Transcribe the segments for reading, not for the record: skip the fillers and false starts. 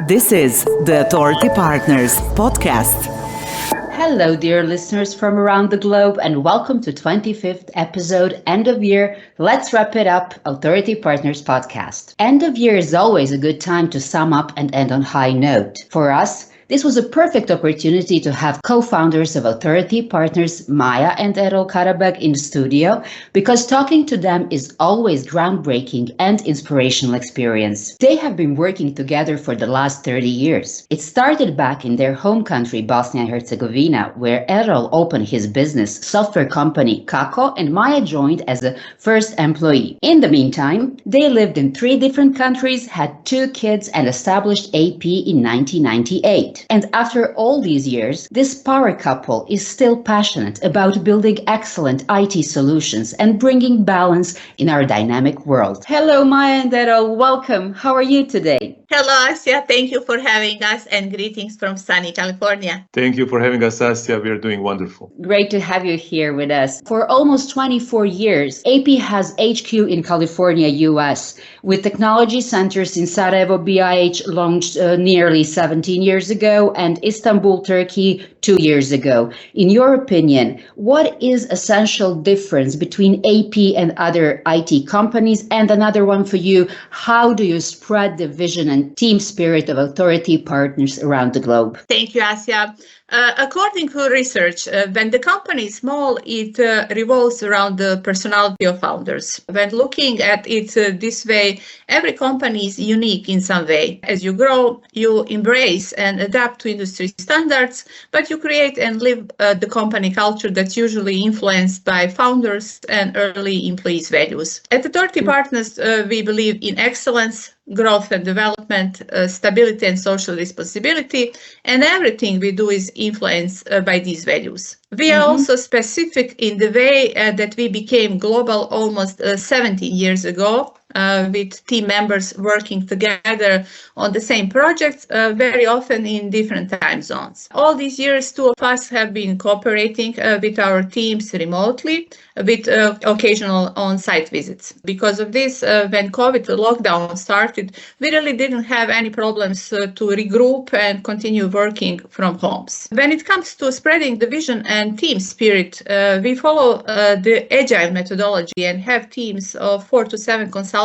This is the Authority Partners podcast. Hello, dear listeners from around the globe, and welcome to 25th episode, End of Year. Let's wrap it up, Authority Partners podcast. End of year is always a good time to sum up and end on high note. For us, this was a perfect opportunity to have co-founders of Authority Partners, Maya and Errol Karabag, in the studio, because talking to them is always groundbreaking and inspirational experience. They have been working together for the last 30 years. It started back in their home country, Bosnia and Herzegovina, where Errol opened his business software company, Kako, and Maya joined as a first employee. In the meantime, they lived in 3 different countries, had 2 kids, and established AP in 1998. And after all these years, this power couple is still passionate about building excellent IT solutions and bringing balance in our dynamic world. Hello, Maya and Errol. Welcome. How are you today? Hello, Asia. Thank you for having us and greetings from sunny California. Thank you for having us, Asia. We are doing wonderful. Great to have you here with us. For almost 24 years, AP has HQ in California, US, with technology centers in Sarajevo. BIH launched nearly 17 years ago and Istanbul, Turkey 2 years ago. In your opinion, what is essential difference between AP and other IT companies? And another one for you, how do you spread the vision and team spirit of Authority Partners around the globe? Thank you, Asia. According to research, when the company is small, it revolves around the personality of founders. When looking at it this way, every company is unique in some way. As you grow, you embrace and adapt to industry standards, but you create and live the company culture that's usually influenced by founders and early employees' values. At Authority Partners, we believe in excellence, growth and development, stability and social responsibility, and everything we do is influenced by these values. We are also specific in the way that we became global almost 17 years ago, with team members working together on the same projects, very often in different time zones. All these years, 2 of us have been cooperating with our teams remotely, with occasional on-site visits. Because of this, when COVID lockdown started, we really didn't have any problems to regroup and continue working from homes. When it comes to spreading the vision and team spirit, we follow the agile methodology and have teams of 4 to 7 consultants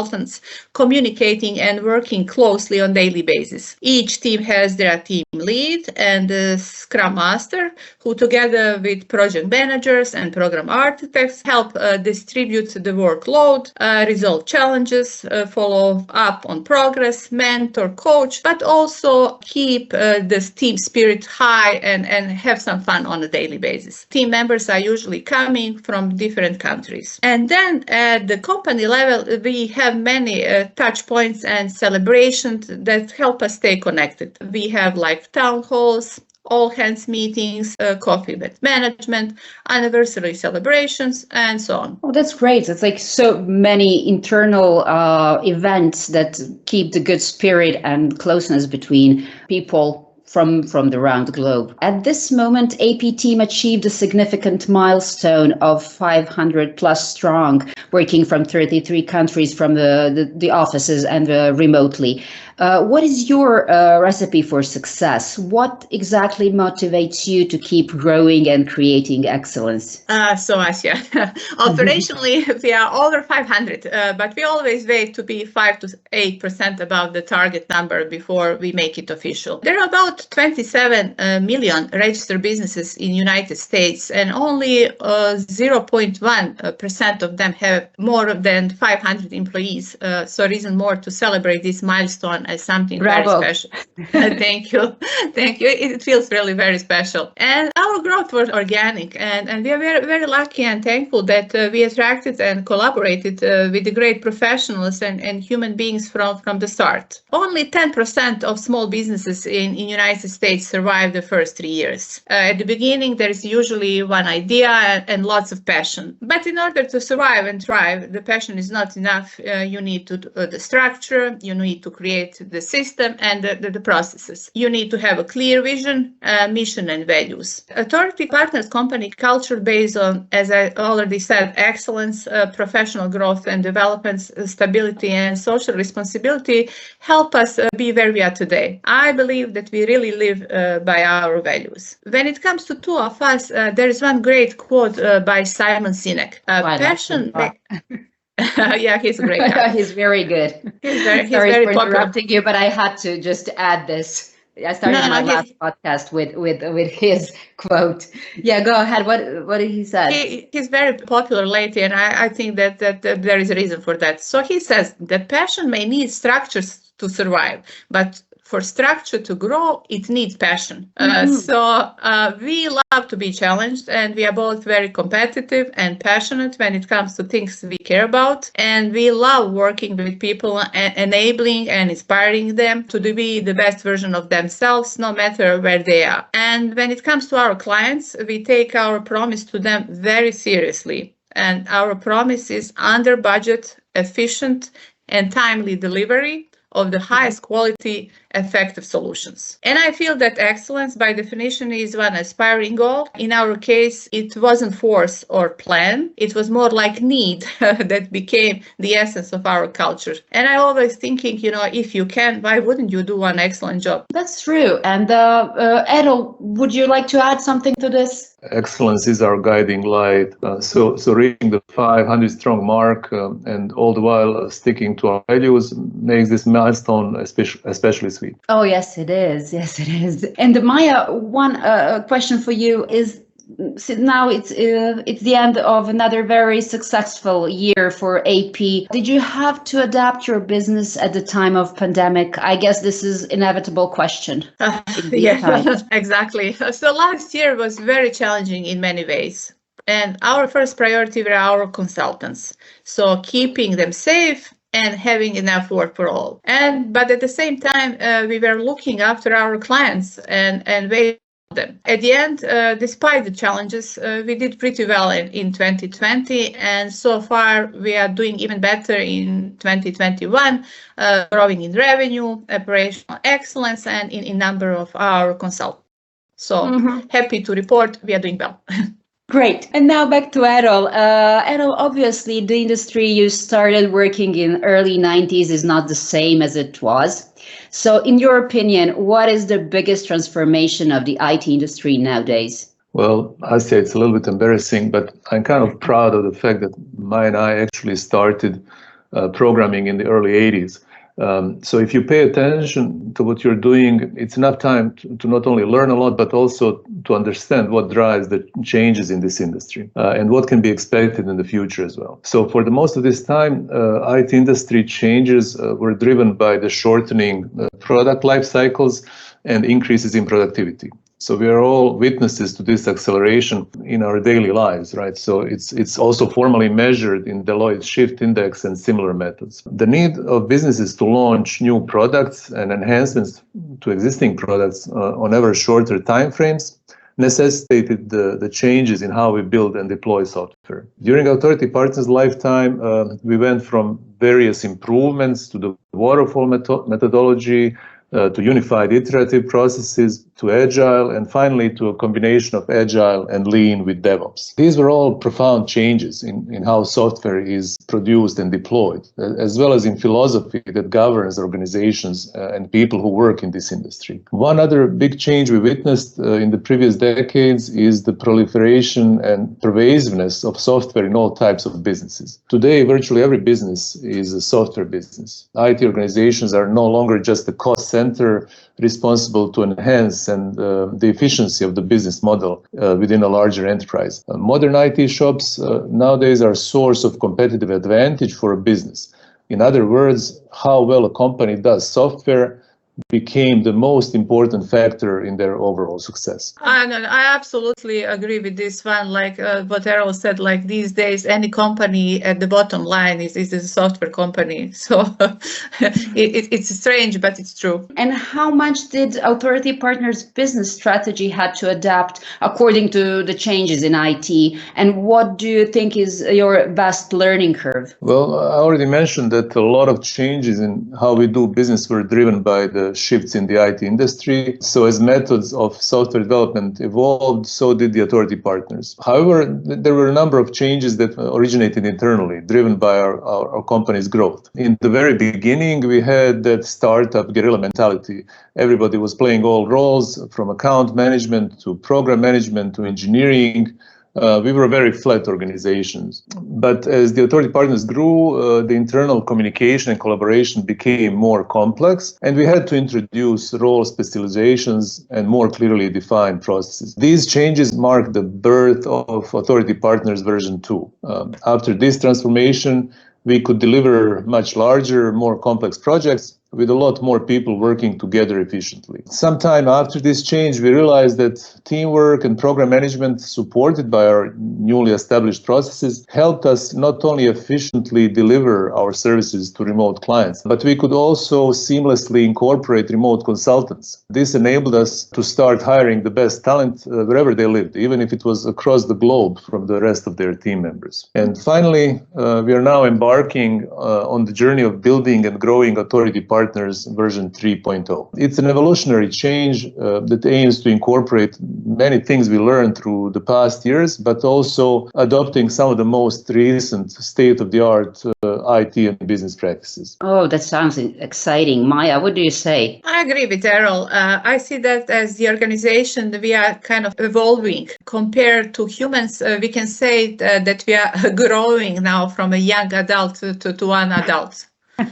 communicating and working closely on daily basis. Each team has their team lead and a scrum master who, together with project managers and program architects, help distribute the workload, resolve challenges, follow up on progress, mentor, coach, but also keep the team spirit high and have some fun on a daily basis. Team members are usually coming from different countries. And then at the company level, we have many touch points and celebrations that help us stay connected. We have like town halls, all hands meetings, coffee with management, anniversary celebrations, and so on. Oh, that's great. It's like so many internal events that keep the good spirit and closeness between people from around the globe. At this moment, AP team achieved a significant milestone of 500 plus strong, working from 33 countries from the offices and remotely. What is your recipe for success? What exactly motivates you to keep growing and creating excellence? So, Asia, operationally, we are over 500, but we always wait to be 5 to 8% above the target number before we make it official. There are about 27 million registered businesses in United States, and only 0.1% of them have more than 500 employees. So reason more to celebrate this milestone as something Bravo. very special. Thank you. Thank you. It feels really very special. And our growth was organic, and we are very, very lucky and thankful that we attracted and collaborated with the great professionals and human beings from the start. Only 10% of small businesses in United United States survive the first 3 years. At the beginning, there is usually one idea and lots of passion. But in order to survive and thrive, the passion is not enough. You need to the structure, you need to create the system and the processes. You need to have a clear vision, mission, and values. Authority Partners company culture based on, as I already said, excellence, professional growth and development, stability, and social responsibility help us be where we are today. I believe that we really live by our values. When it comes to two of us, there is one great quote by Simon Sinek. Passion. Yeah, he's a great guy. He's very good. He's Sorry very for popular. interrupting you, but I had to just add this. I started my last podcast with his quote. Yeah, go ahead. What did he say? He's very popular lately, and I think that there is a reason for that. So he says that passion may need structures to survive, but for structure to grow, it needs passion. So we love to be challenged, and we are both very competitive and passionate when it comes to things we care about. And we love working with people and enabling and inspiring them to be the best version of themselves, no matter where they are. And when it comes to our clients, we take our promise to them very seriously. And our promise is under budget, efficient, and timely delivery of the highest quality, effective solutions. And I feel that excellence by definition is one aspiring goal. In our case, it wasn't force or plan. It was more like need that became the essence of our culture. And I always thinking, if you can, why wouldn't you do an excellent job? That's true. And Edel, would you like to add something to this? Excellence is our guiding light. So reaching the 500 strong mark and all the while sticking to our values makes this milestone especially sweet. Oh, yes, it is. Yes, it is. And Maya, one question for you is, now it's the end of another very successful year for AP. Did you have to adapt your business at the time of pandemic? I guess this is inevitable question. Yeah, exactly. So last year was very challenging in many ways. And our first priority were our consultants. So keeping them safe and having enough work for all. But at the same time, we were looking after our clients and waiting for them. At the end, despite the challenges, we did pretty well in 2020. And so far, we are doing even better in 2021, growing in revenue, operational excellence, and in number of our consultants. So happy to report we are doing well. Great. And now back to Errol. Errol, obviously the industry you started working in early 90s is not the same as it was. So in your opinion, what is the biggest transformation of the IT industry nowadays? Well, I say it's a little bit embarrassing, but I'm kind of proud of the fact that Maya and I actually started programming in the early 80s. So if you pay attention to what you're doing, it's enough time to not only learn a lot, but also to understand what drives the changes in this industry and what can be expected in the future as well. So for the most of this time, IT industry changes were driven by the shortening product life cycles and increases in productivity. So we are all witnesses to this acceleration in our daily lives, right? So it's also formally measured in Deloitte's Shift Index and similar methods. The need of businesses to launch new products and enhancements to existing products on ever shorter timeframes necessitated the changes in how we build and deploy software. During Authority Partners' lifetime, we went from various improvements to the waterfall methodology, to unified iterative processes, to agile, and finally to a combination of agile and lean with DevOps. These were all profound changes in how software is produced and deployed, as well as in philosophy that governs organizations and people who work in this industry. One other big change we witnessed in the previous decades is the proliferation and pervasiveness of software in all types of businesses. Today, virtually every business is a software business. IT organizations are no longer just the cost center responsible to enhance and the efficiency of the business model within a larger enterprise. Modern IT shops nowadays are a source of competitive advantage for a business. In other words, how well a company does software became the most important factor in their overall success. I absolutely agree with this one. Like what Errol said, like these days, any company at the bottom line is a software company. So it's strange, but it's true. And how much did Authority Partners' business strategy had to adapt according to the changes in IT? And what do you think is your best learning curve? Well, I already mentioned that a lot of changes in how we do business were driven by the shifts in the IT industry. So as methods of software development evolved, so did the Authority Partners. However, there were a number of changes that originated internally, driven by our company's growth. In the very beginning, we had that startup guerrilla mentality. Everybody was playing all roles, from account management to program management to engineering. We were very flat organizations. But as the Authority Partners grew, the internal communication and collaboration became more complex, and we had to introduce role specializations and more clearly defined processes. These changes marked the birth of Authority Partners version 2. After this transformation, we could deliver much larger, more complex projects with a lot more people working together efficiently. Sometime after this change, we realized that teamwork and program management, supported by our newly established processes, helped us not only efficiently deliver our services to remote clients, but we could also seamlessly incorporate remote consultants. This enabled us to start hiring the best talent wherever they lived, even if it was across the globe from the rest of their team members. And finally, we are now embarking on the journey of building and growing Authority Partners version 3.0. It's an evolutionary change that aims to incorporate many things we learned through the past years, but also adopting some of the most recent state-of-the-art IT and business practices. Oh, that sounds exciting. Maya, what do you say? I agree with Errol. I see that as the organization, we are kind of evolving. Compared to humans, we can say that we are growing now from a young adult to one adult.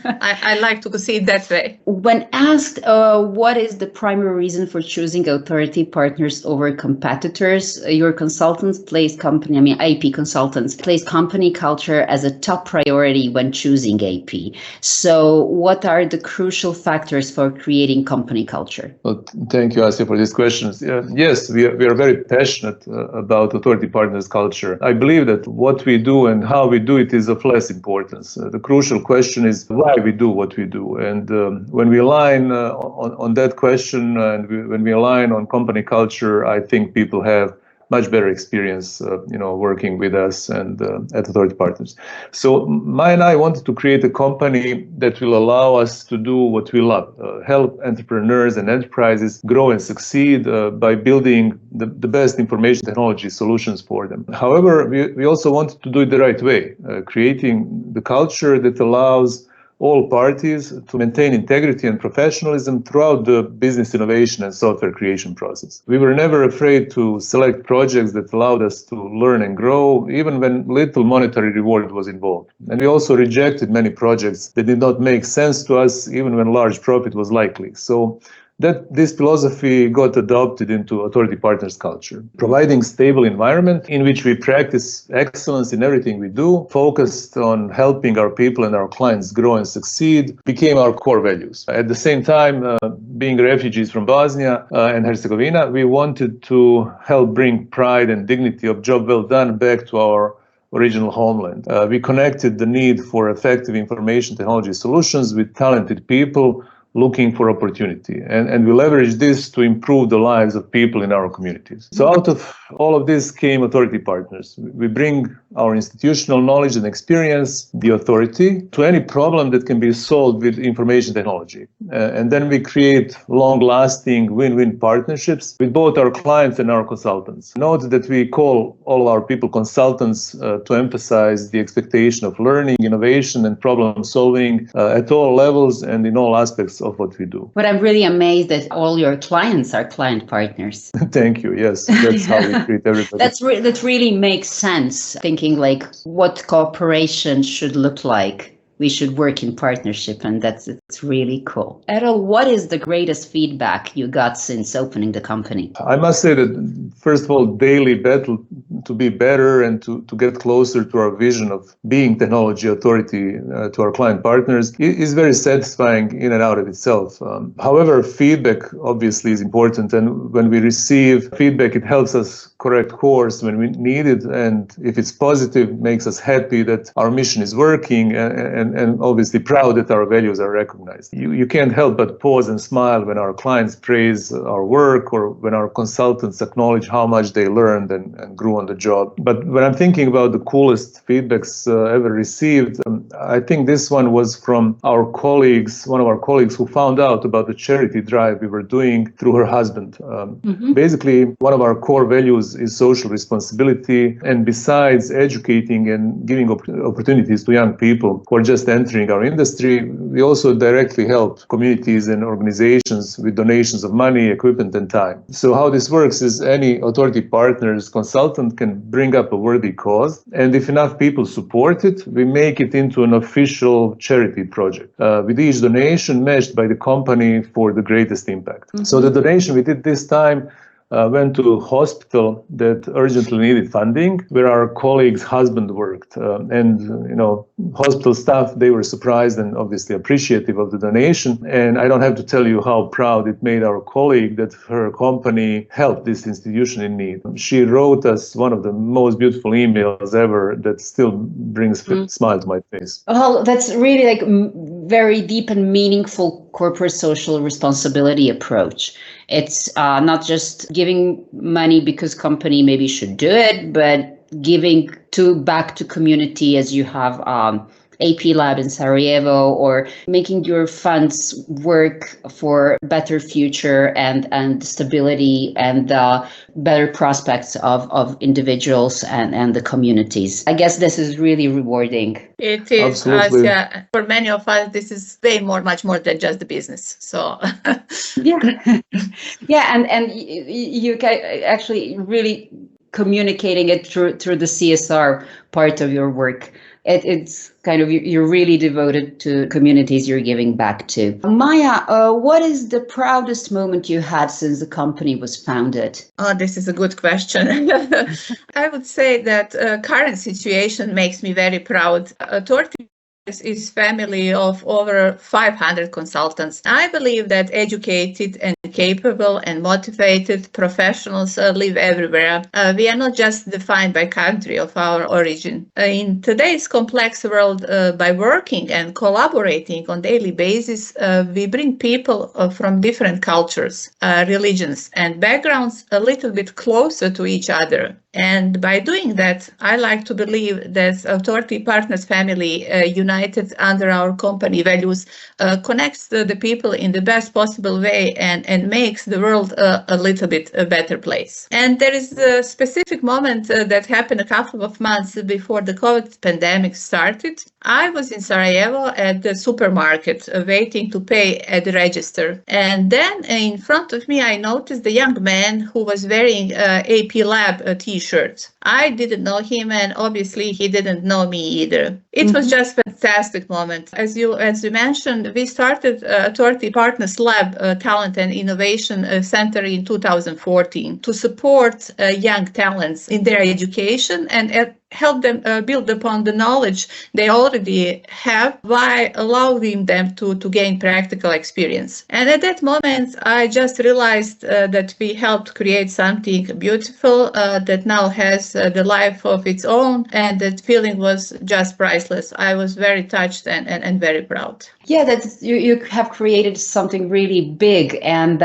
I like to see it that way. When asked what is the primary reason for choosing Authority Partners over competitors, your consultants place IP consultants place company culture as a top priority when choosing AP. So what are the crucial factors for creating company culture? Well, thank you, Asia, for these questions. Yes, we are very passionate about Authority Partners culture. I believe that what we do and how we do it is of less importance. The crucial question is why we do what we do. And when we align on that question and when we align on company culture, I think people have much better experience, working with us and at Authority Partners. So Maya and I wanted to create a company that will allow us to do what we love, help entrepreneurs and enterprises grow and succeed by building the best information technology solutions for them. However, we also wanted to do it the right way, creating the culture that allows all parties to maintain integrity and professionalism throughout the business innovation and software creation process. We were never afraid to select projects that allowed us to learn and grow, even when little monetary reward was involved. And we also rejected many projects that did not make sense to us, even when large profit was likely. So this philosophy got adopted into Authority Partners culture, providing stable environment in which we practice excellence in everything we do, focused on helping our people and our clients grow and succeed, became our core values. At the same time, being refugees from Bosnia and Herzegovina, we wanted to help bring pride and dignity of job well done back to our original homeland. We connected the need for effective information technology solutions with talented people looking for opportunity. And we leverage this to improve the lives of people in our communities. So out of all of this came Authority Partners. We bring our institutional knowledge and experience, the authority, to any problem that can be solved with information technology. And then we create long-lasting win-win partnerships with both our clients and our consultants. Note that we call all our people consultants to emphasize the expectation of learning, innovation, and problem solving at all levels and in all aspects of what we do. But I'm really amazed that all your clients are client partners. Thank you. Yes, that's how we treat everybody. That really makes sense, thinking like what cooperation should look like. we should work in partnership, and it's really cool. Errol, what is the greatest feedback you got since opening the company? I must say that, first of all, daily battle to be better and to get closer to our vision of being technology authority to our client partners is very satisfying in and out of itself. However, feedback obviously is important, and when we receive feedback, it helps us correct course when we need it, and if it's positive, makes us happy that our mission is working, and obviously proud that our values are recognized. You can't help but pause and smile when our clients praise our work or when our consultants acknowledge how much they learned and grew on the job. But when I'm thinking about the coolest feedbacks ever received, I think this one was from one of our colleagues who found out about the charity drive we were doing through her husband. Basically, one of our core values is social responsibility, and besides educating and giving opportunities to young people who are just entering our industry, we also directly help communities and organizations with donations of money, equipment, and time. So how this works is any authority partner's consultant can bring up a worthy cause, and if enough people support it, we make it into an official charity project, with each donation matched by the company for the greatest impact. So the donation we did this time went to a hospital that urgently needed funding, where our colleague's husband worked. Hospital staff, they were surprised and obviously appreciative of the donation. And I don't have to tell you how proud it made our colleague that her company helped this institution in need. She wrote us one of the most beautiful emails ever that still brings a smile to my face. Well, that's really very deep and meaningful corporate social responsibility approach. It's not just giving money because company maybe should do it, but giving back to community, as you have AP Lab in Sarajevo, or making your funds work for better future and stability and better prospects of individuals and the communities. I guess this is really rewarding. It is. Absolutely. For many of us, this is much more than just the business. So and you can actually really communicating it through the CSR part of your work. It's kind of, you're really devoted to communities you're giving back to. Maya, what is the proudest moment you had since the company was founded? Oh, this is a good question. I would say that current situation makes me very proud. Authority is family of over 500 consultants. I believe that educated and capable and motivated professionals live everywhere. We are not just defined by country of our origin. In today's complex world, by working and collaborating on daily basis, we bring people from different cultures, religions, and backgrounds a little bit closer to each other. And by doing that, I like to believe that Authority Partners family, united under our company values, connects the people in the best possible way and makes the world a little bit a better place. And there is a specific moment that happened a couple of months before the COVID pandemic started. I was in Sarajevo at the supermarket waiting to pay at the register. And then in front of me, I noticed a young man who was wearing AP Lab t-shirt. I didn't know him, and obviously he didn't know me either. It was just a fantastic moment. As you mentioned, we started Authority Partners Lab Talent and Innovation Center in 2014 to support young talents in their education and help them build upon the knowledge they already have while allowing them to gain practical experience. And at that moment, I just realized that we helped create something beautiful that now has the life of its own, and that feeling was just priceless. I was very touched and very proud. Yeah, that's you have created something really big, and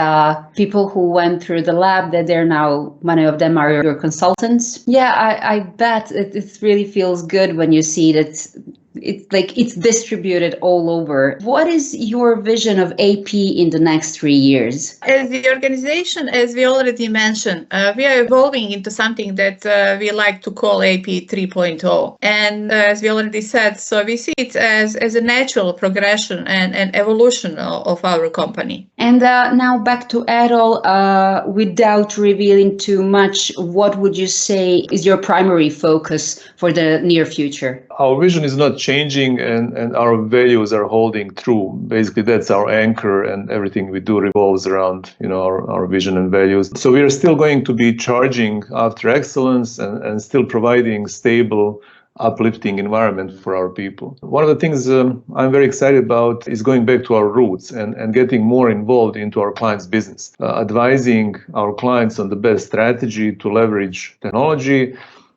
people who went through the lab, that they're now, many of them are your consultants. Yeah, I bet it really feels good when you see that it's distributed all over. What is your vision of AP in the next 3 years? As the organization, as we already mentioned, we are evolving into something that we like to call AP 3.0. And as we already said, so we see it as a natural progression and evolution of our company. And now back to Errol, without revealing too much, what would you say is your primary focus for the near future? Our vision is not changing, and our values are holding true. Basically, that's our anchor, and everything we do revolves around, our vision and values. So we are still going to be charging after excellence and still providing stable, uplifting environment for our people. One of the things I'm very excited about is going back to our roots and getting more involved into our clients' business, advising our clients on the best strategy to leverage technology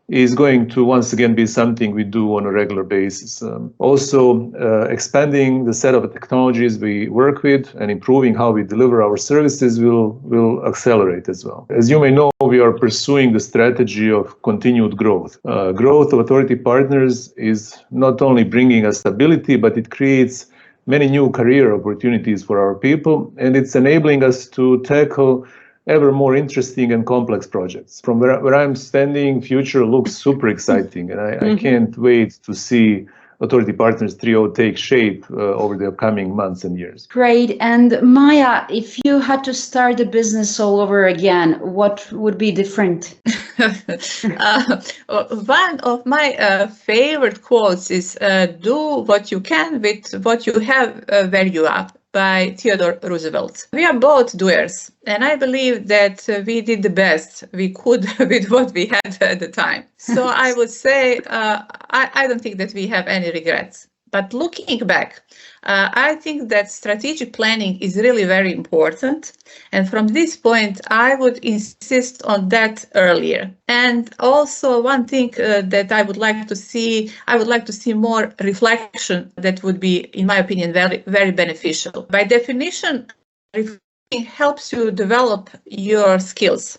is going to once again be something we do on a regular basis. Also, expanding the set of technologies we work with and improving how we deliver our services will accelerate as well. As you may know, we are pursuing the strategy of continued growth. Growth of Authority Partners is not only bringing us stability, but it creates many new career opportunities for our people, and it's enabling us to tackle ever more interesting and complex projects. From where I'm standing, future looks super exciting, and I can't wait to see Authority Partners 3.0 take shape over the upcoming months and years. Great. And Maya, if you had to start a business all over again, what would be different? One of my favorite quotes is, do what you can with what you have, value up, by Theodore Roosevelt. We are both doers, and I believe that we did the best we could with what we had at the time. So I would say I don't think that we have any regrets. But looking back, I think that strategic planning is really very important. And from this point, I would insist on that earlier. And also one thing that I would like to see more reflection that would be, in my opinion, very, very beneficial. By definition, reflecting helps you develop your skills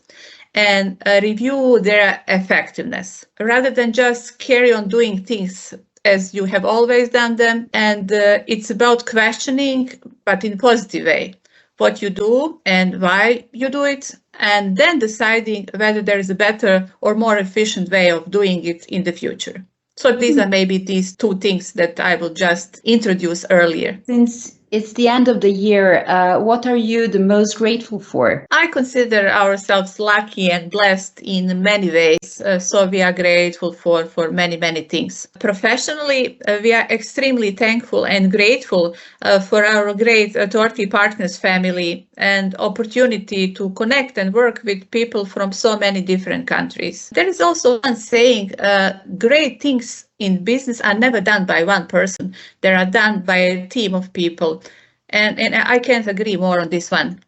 and review their effectiveness rather than just carry on doing things as you have always done them. And it's about questioning, but in a positive way, what you do and why you do it, and then deciding whether there is a better or more efficient way of doing it in the future. So these are maybe these two things that I will just introduce earlier. Since it's the end of the year, what are you the most grateful for? I consider ourselves lucky and blessed in many ways, so we are grateful for many, many things. Professionally, we are extremely thankful and grateful for our great Authority Partners family and opportunity to connect and work with people from so many different countries. There is also one saying, great things in business are never done by one person. They are done by a team of people. And I can't agree more on this one.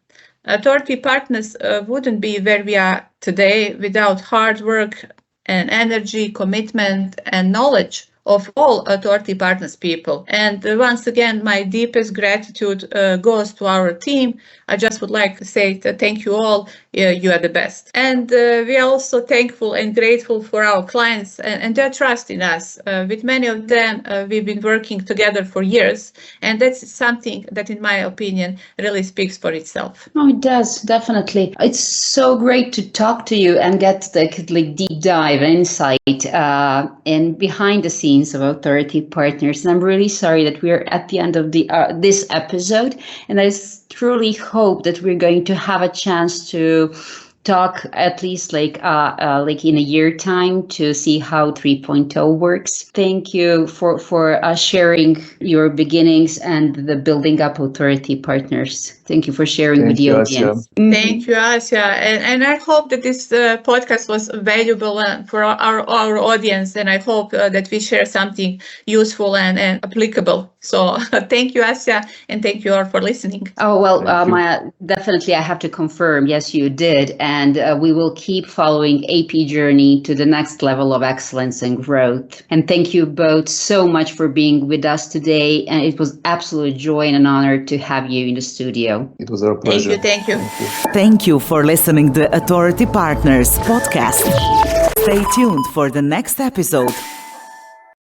Authority Partners wouldn't be where we are today without hard work and energy, commitment and knowledge of all Authority Partners people. And once again, my deepest gratitude goes to our team. I just would like to say thank you all. You are the best. And we are also thankful and grateful for our clients and their trust in us. With many of them, we've been working together for years. And that's something that, in my opinion, really speaks for itself. Oh, it does, definitely. It's so great to talk to you and get the deep dive insight and behind the scenes of Authority Partners. And I'm really sorry that we're at the end of this episode. And I truly hope that we're going to have a chance to talk at least like in a year time to see how 3.0 works. Thank you for sharing your beginnings and the building up Authority Partners. Thank you for sharing with the audience. Thank you, Asya. And I hope that this podcast was valuable for our audience, and I hope that we share something useful and applicable. So thank you, Asya, and thank you all for listening. Oh, well, Maya, definitely I have to confirm, yes, you did. And we will keep following AP Journey to the next level of excellence and growth. And thank you both so much for being with us today. And it was absolute joy and an honor to have you in the studio. It was our pleasure. Thank you. Thank you for listening to Authority Partners podcast. Stay tuned for the next episode.